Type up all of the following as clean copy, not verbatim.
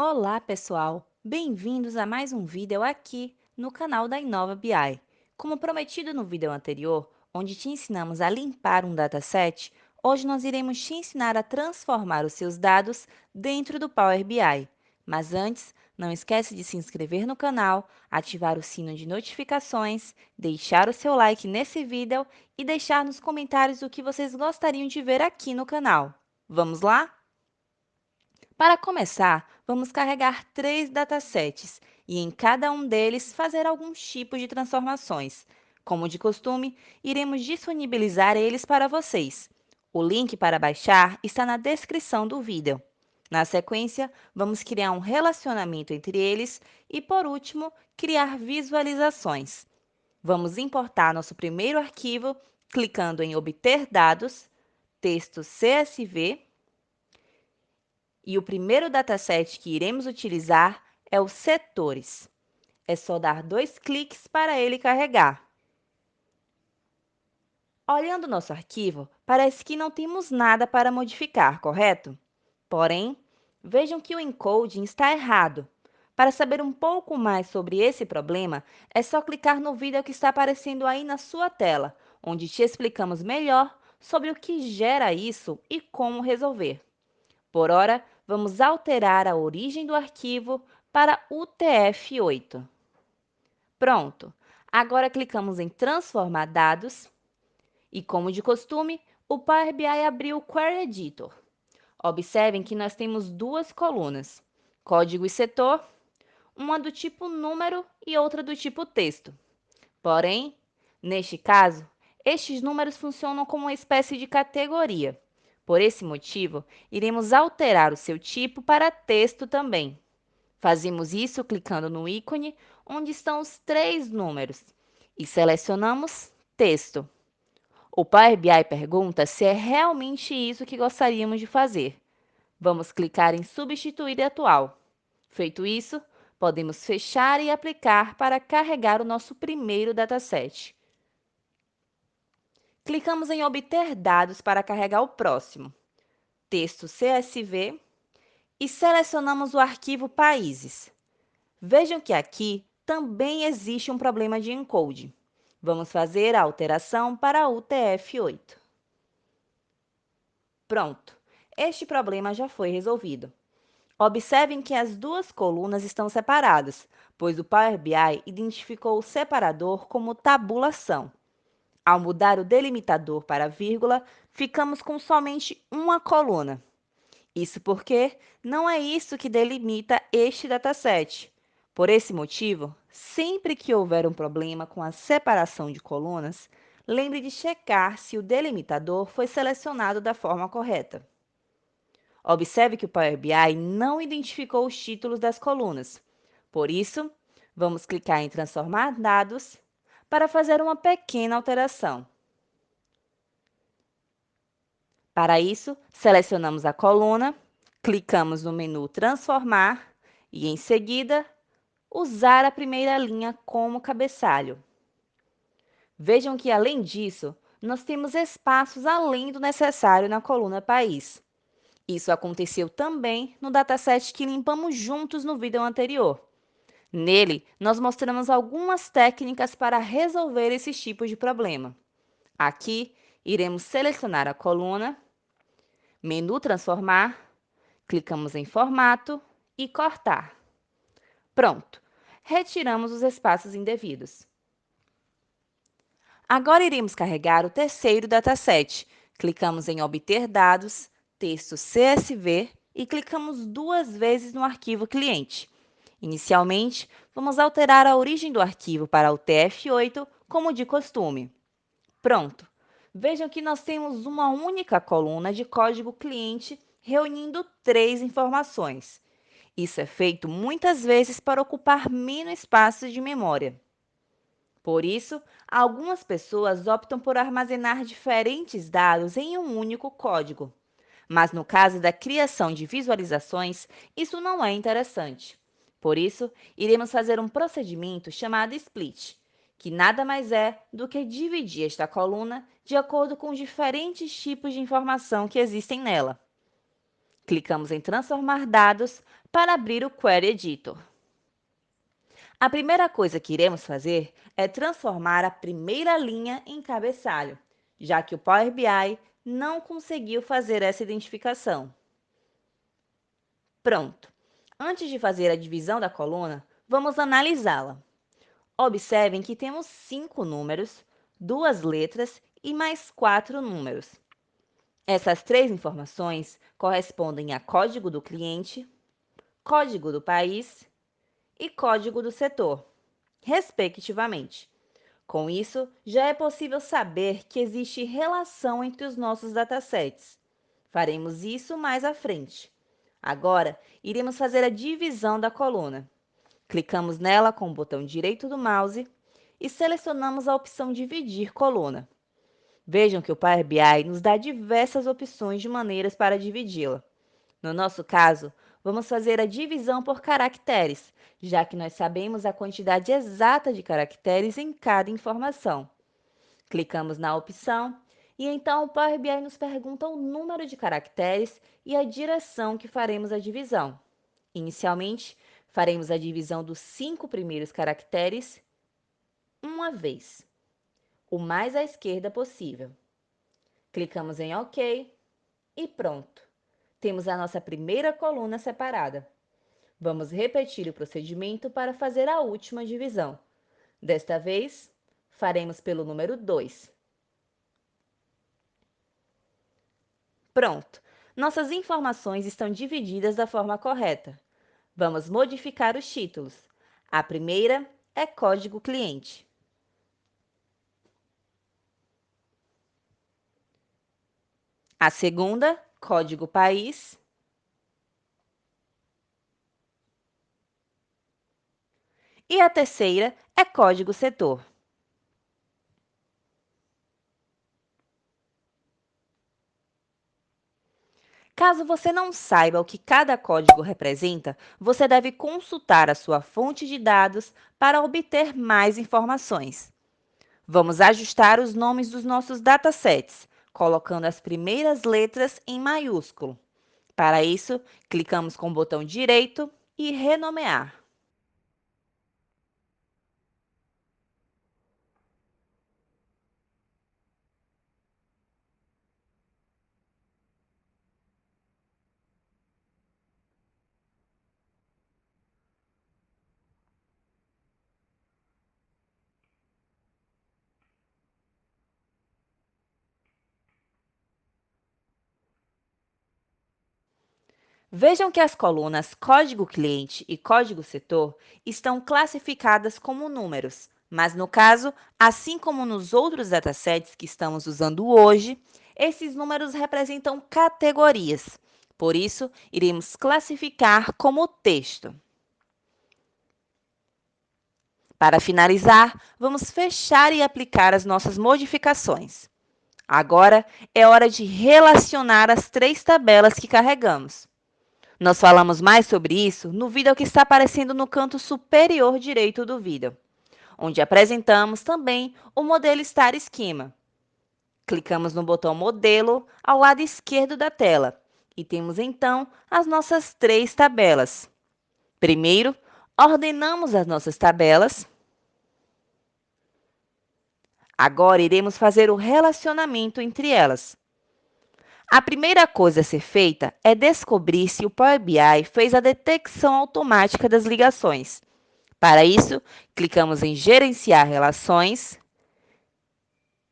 Olá, pessoal! Bem-vindos a mais um vídeo aqui no canal da Inova BI. Como prometido no vídeo anterior, onde te ensinamos a limpar um dataset, hoje nós iremos te ensinar a transformar os seus dados dentro do Power BI. Mas antes, não esquece de se inscrever no canal, ativar o sino de notificações, deixar o seu like nesse vídeo e deixar nos comentários o que vocês gostariam de ver aqui no canal. Vamos lá? Para começar, vamos carregar três datasets e em cada um deles fazer alguns tipos de transformações. Como de costume, iremos disponibilizar eles para vocês. O link para baixar está na descrição do vídeo. Na sequência, vamos criar um relacionamento entre eles e, por último, criar visualizações. Vamos importar nosso primeiro arquivo clicando em Obter dados, texto CSV. E o primeiro dataset que iremos utilizar é o setores. É só dar 2 cliques para ele carregar. Olhando nosso arquivo, parece que não temos nada para modificar, correto? Porém, vejam que o encoding está errado. Para saber um pouco mais sobre esse problema, é só clicar no vídeo que está aparecendo aí na sua tela, onde te explicamos melhor sobre o que gera isso e como resolver. Por ora, vamos alterar a origem do arquivo para UTF-8. Pronto! Agora clicamos em Transformar dados e, como de costume, o Power BI abriu o Query Editor. Observem que nós temos duas colunas, código e setor, uma do tipo número e outra do tipo texto. Porém, neste caso, estes números funcionam como uma espécie de categoria. Por esse motivo, iremos alterar o seu tipo para texto também. Fazemos isso clicando no ícone onde estão os três números e selecionamos Texto. O Power BI pergunta se é realmente isso que gostaríamos de fazer. Vamos clicar em Substituir atual. Feito isso, podemos fechar e aplicar para carregar o nosso primeiro dataset. Clicamos em Obter dados para carregar o próximo, texto CSV, e selecionamos o arquivo Países. Vejam que aqui também existe um problema de encode. Vamos fazer a alteração para UTF-8. Pronto, este problema já foi resolvido. Observem que as duas colunas estão separadas, pois o Power BI identificou o separador como tabulação. Ao mudar o delimitador para vírgula, ficamos com somente uma coluna. Isso porque não é isso que delimita este dataset. Por esse motivo, sempre que houver um problema com a separação de colunas, lembre de checar se o delimitador foi selecionado da forma correta. Observe que o Power BI não identificou os títulos das colunas. Por isso, vamos clicar em Transformar dados para fazer uma pequena alteração. Para isso, selecionamos a coluna, clicamos no menu Transformar e, em seguida, usar a primeira linha como cabeçalho. Vejam que, além disso, nós temos espaços além do necessário na coluna País. Isso aconteceu também no dataset que limpamos juntos no vídeo anterior. Nele, nós mostramos algumas técnicas para resolver esses tipos de problema. Aqui, iremos selecionar a coluna, menu Transformar, clicamos em Formato e Cortar. Pronto! Retiramos os espaços indevidos. Agora iremos carregar o terceiro dataset. Clicamos em Obter dados, texto CSV e clicamos duas vezes no arquivo cliente. Inicialmente, vamos alterar a origem do arquivo para o TF8, como de costume. Pronto! Vejam que nós temos uma única coluna de código cliente reunindo três informações. Isso é feito muitas vezes para ocupar menos espaço de memória. Por isso, algumas pessoas optam por armazenar diferentes dados em um único código. Mas no caso da criação de visualizações, isso não é interessante. Por isso, iremos fazer um procedimento chamado split, que nada mais é do que dividir esta coluna de acordo com os diferentes tipos de informação que existem nela. Clicamos em Transformar dados para abrir o Query Editor. A primeira coisa que iremos fazer é transformar a primeira linha em cabeçalho, já que o Power BI não conseguiu fazer essa identificação. Pronto! Antes de fazer a divisão da coluna, vamos analisá-la. Observem que temos 5 números, 2 letras e mais 4 números. Essas 3 informações correspondem a código do cliente, código do país e código do setor, respectivamente. Com isso, já é possível saber que existe relação entre os nossos datasets. Faremos isso mais à frente. Agora, iremos fazer a divisão da coluna. Clicamos nela com o botão direito do mouse e selecionamos a opção Dividir coluna. Vejam que o Power BI nos dá diversas opções de maneiras para dividi-la. No nosso caso, vamos fazer a divisão por caracteres, já que nós sabemos a quantidade exata de caracteres em cada informação. Clicamos na opção e então o Power BI nos pergunta o número de caracteres e a direção que faremos a divisão. Inicialmente, faremos a divisão dos 5 primeiros caracteres uma vez, o mais à esquerda possível. Clicamos em OK e pronto! Temos a nossa primeira coluna separada. Vamos repetir o procedimento para fazer a última divisão. Desta vez, faremos pelo número 2. Pronto! Nossas informações estão divididas da forma correta. Vamos modificar os títulos. A primeira é Código Cliente. A segunda, Código País. E a terceira é Código Setor. Caso você não saiba o que cada código representa, você deve consultar a sua fonte de dados para obter mais informações. Vamos ajustar os nomes dos nossos datasets, colocando as primeiras letras em maiúsculo. Para isso, clicamos com o botão direito e renomear. Vejam que as colunas Código Cliente e Código Setor estão classificadas como números, mas no caso, assim como nos outros datasets que estamos usando hoje, esses números representam categorias. Por isso, iremos classificar como texto. Para finalizar, vamos fechar e aplicar as nossas modificações. Agora é hora de relacionar as 3 tabelas que carregamos. Nós falamos mais sobre isso no vídeo que está aparecendo no canto superior direito do vídeo, onde apresentamos também o modelo Star Schema. Clicamos no botão Modelo ao lado esquerdo da tela e temos então as nossas 3 tabelas. Primeiro, ordenamos as nossas tabelas. Agora iremos fazer o relacionamento entre elas. A primeira coisa a ser feita é descobrir se o Power BI fez a detecção automática das ligações. Para isso, clicamos em Gerenciar relações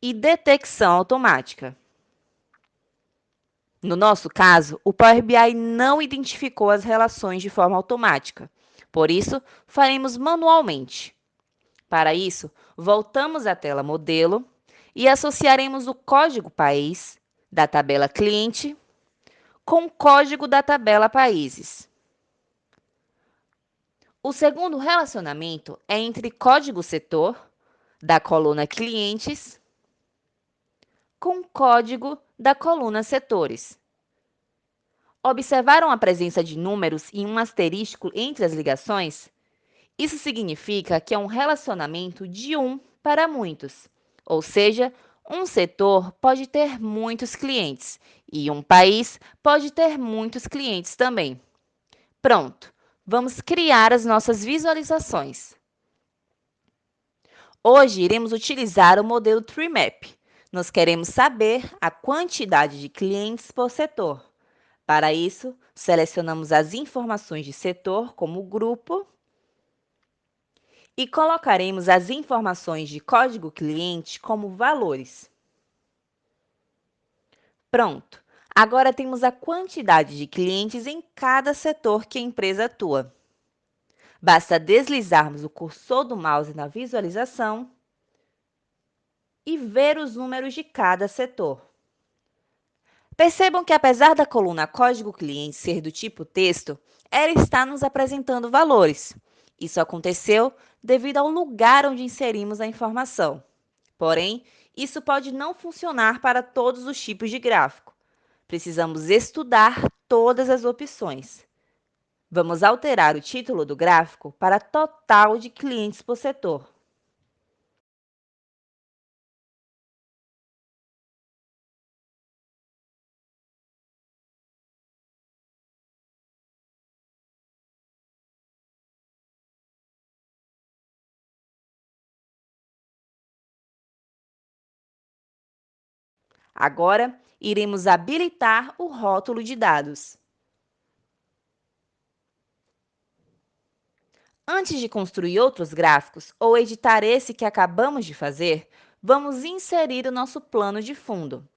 e Detecção automática. No nosso caso, o Power BI não identificou as relações de forma automática. Por isso, faremos manualmente. Para isso, voltamos à tela Modelo e associaremos o código país da tabela Cliente com o código da tabela Países. O segundo relacionamento é entre código setor, da coluna Clientes, com código da coluna Setores. Observaram a presença de números e um asterisco entre as ligações? Isso significa que é um relacionamento de um para muitos, ou seja, um setor pode ter muitos clientes E um país pode ter muitos clientes também. Pronto, vamos criar as nossas visualizações. Hoje iremos utilizar o modelo TreeMap. Nós queremos saber a quantidade de clientes por setor. Para isso, selecionamos as informações de setor como grupo e colocaremos as informações de código cliente como valores. Pronto! Agora temos a quantidade de clientes em cada setor que a empresa atua. Basta deslizarmos o cursor do mouse na visualização e ver os números de cada setor. Percebam que, apesar da coluna Código Cliente ser do tipo texto, ela está nos apresentando valores. Isso aconteceu devido ao lugar onde inserimos a informação. Porém, isso pode não funcionar para todos os tipos de gráfico. Precisamos estudar todas as opções. Vamos alterar o título do gráfico para total de clientes por setor. Agora, iremos habilitar o rótulo de dados. Antes de construir outros gráficos ou editar esse que acabamos de fazer, vamos inserir o nosso plano de fundo.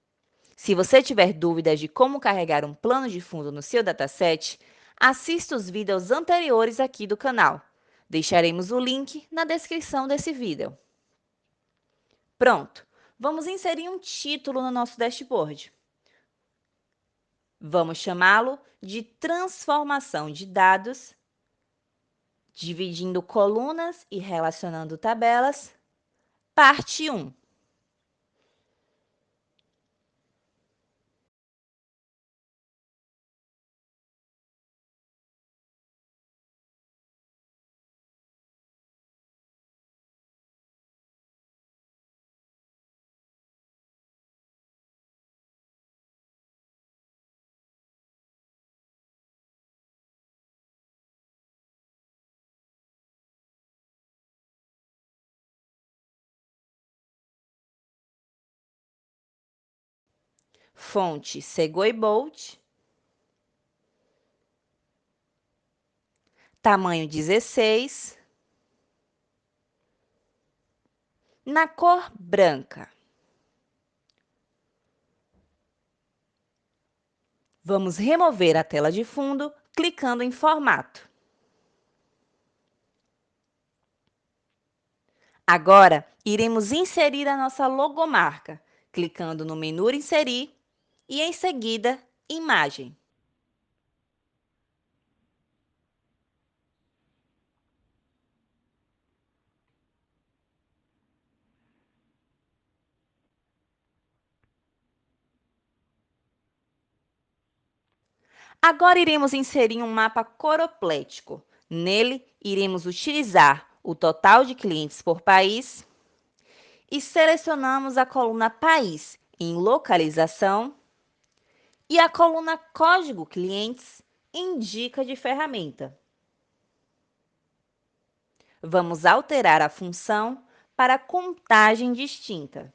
Se você tiver dúvidas de como carregar um plano de fundo no seu dataset, assista os vídeos anteriores aqui do canal. Deixaremos o link na descrição desse vídeo. Pronto! Vamos inserir um título no nosso dashboard. Vamos chamá-lo de Transformação de Dados, dividindo colunas e relacionando tabelas, parte 1. Fonte Segoe Bold, tamanho 16, na cor branca. Vamos remover a tela de fundo clicando em Formato. Agora, iremos inserir a nossa logomarca, clicando no menu Inserir e, em seguida, Imagem. Agora iremos inserir um mapa coroplético. Nele, iremos utilizar o total de clientes por país e selecionamos a coluna País em Localização e a coluna Código Clientes em Dica de Ferramenta. Vamos alterar a função para contagem distinta.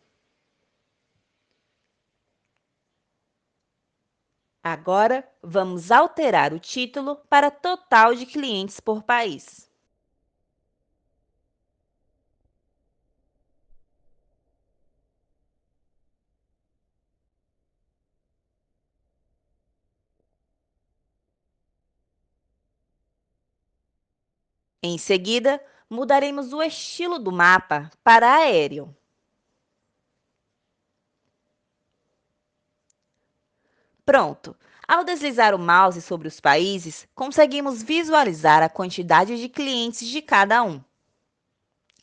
Agora, vamos alterar o título para total de clientes por país. Em seguida, mudaremos o estilo do mapa para aéreo. Pronto! Ao deslizar o mouse sobre os países, conseguimos visualizar a quantidade de clientes de cada um.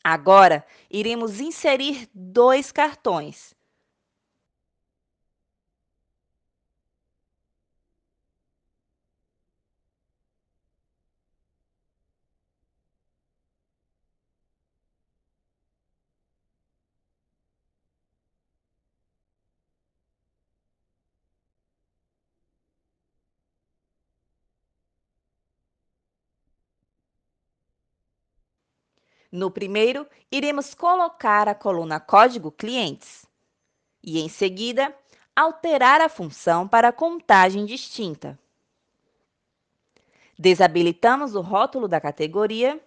Agora, iremos inserir dois cartões. No primeiro, iremos colocar a coluna Código Clientes e, em seguida, alterar a função para contagem distinta. Desabilitamos o rótulo da categoria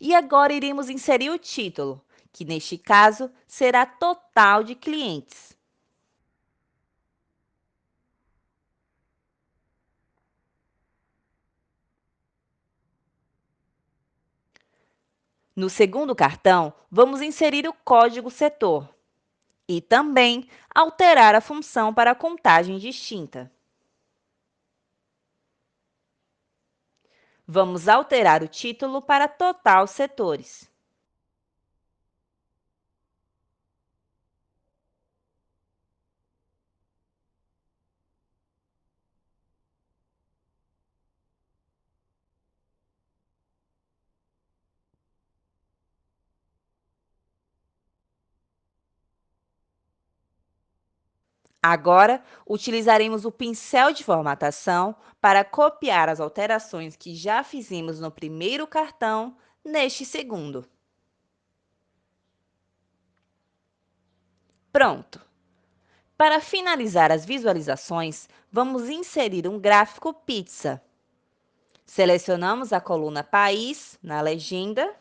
e agora iremos inserir o título, que neste caso será Total de Clientes. No segundo cartão, vamos inserir o código setor e também alterar a função para contagem distinta. Vamos alterar o título para Total Setores. Agora, utilizaremos o pincel de formatação para copiar as alterações que já fizemos no primeiro cartão neste segundo. Pronto! Para finalizar as visualizações, vamos inserir um gráfico pizza. Selecionamos a coluna País na legenda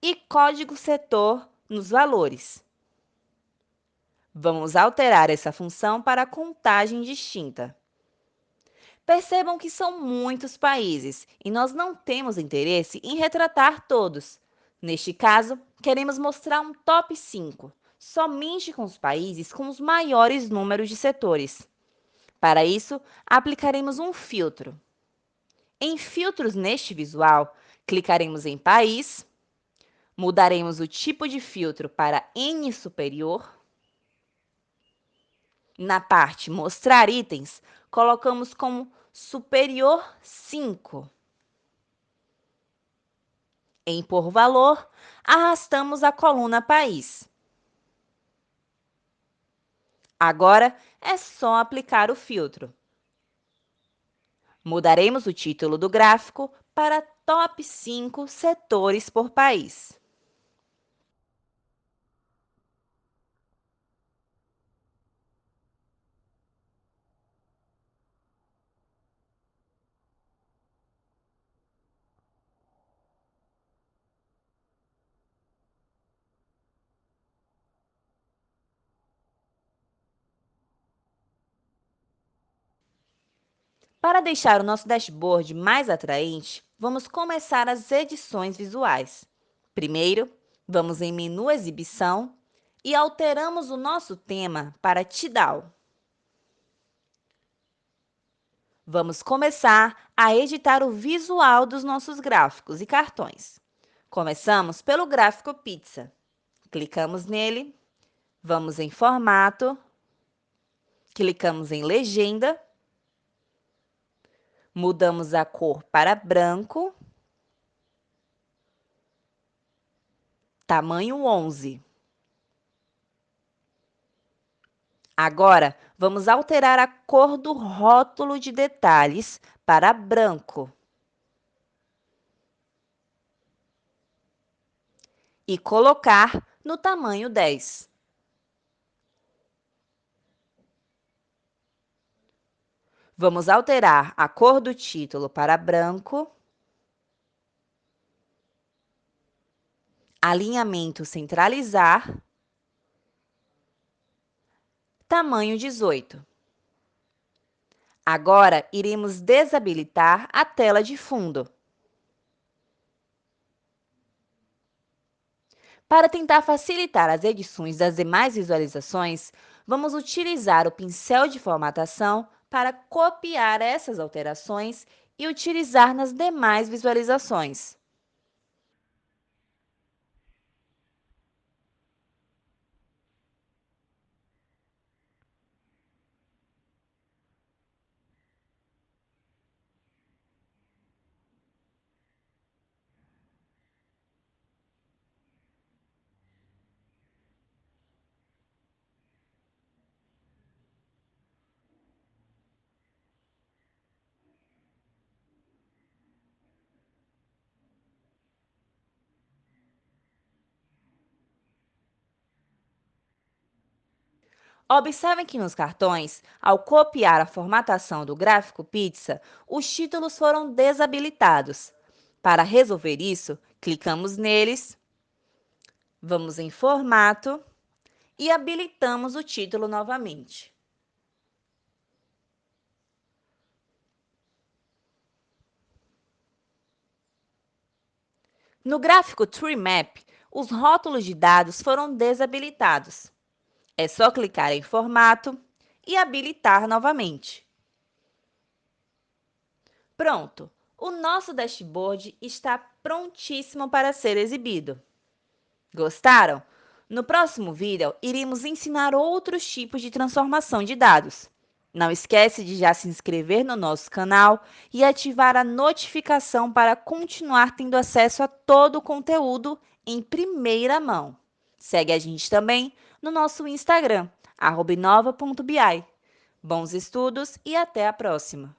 e Código Setor nos valores. Vamos alterar essa função para contagem distinta. Percebam que são muitos países e nós não temos interesse em retratar todos. Neste caso, queremos mostrar um top 5, somente com os países com os maiores números de setores. Para isso, aplicaremos um filtro. Em Filtros neste visual, clicaremos em País, mudaremos o tipo de filtro para N superior. Na parte Mostrar itens, colocamos como Superior 5. Em Por Valor, arrastamos a coluna País. Agora é só aplicar o filtro. Mudaremos o título do gráfico para Top 5 Setores por País. Para deixar o nosso dashboard mais atraente, vamos começar as edições visuais. Primeiro, vamos em Menu Exibição e alteramos o nosso tema para Tidal. Vamos começar a editar o visual dos nossos gráficos e cartões. Começamos pelo gráfico Pizza. Clicamos nele, vamos em Formato, clicamos em Legenda, mudamos a cor para branco, tamanho 11. Agora, vamos alterar a cor do rótulo de detalhes para branco e colocar no tamanho 10. Vamos alterar a cor do título para branco, alinhamento centralizar, tamanho 18. Agora, iremos desabilitar a tela de fundo. Para tentar facilitar as edições das demais visualizações, vamos utilizar o pincel de formatação para copiar essas alterações e utilizar nas demais visualizações. Observem que nos cartões, ao copiar a formatação do gráfico pizza, os títulos foram desabilitados. Para resolver isso, clicamos neles, vamos em Formato e habilitamos o título novamente. No gráfico Tree Map, os rótulos de dados foram desabilitados. É só clicar em Formato e habilitar novamente. Pronto! O nosso dashboard está prontíssimo para ser exibido. Gostaram? No próximo vídeo, iremos ensinar outros tipos de transformação de dados. Não esquece de já se inscrever no nosso canal e ativar a notificação para continuar tendo acesso a todo o conteúdo em primeira mão. Segue a gente também no nosso Instagram, @inova.bi. Bons estudos e até a próxima!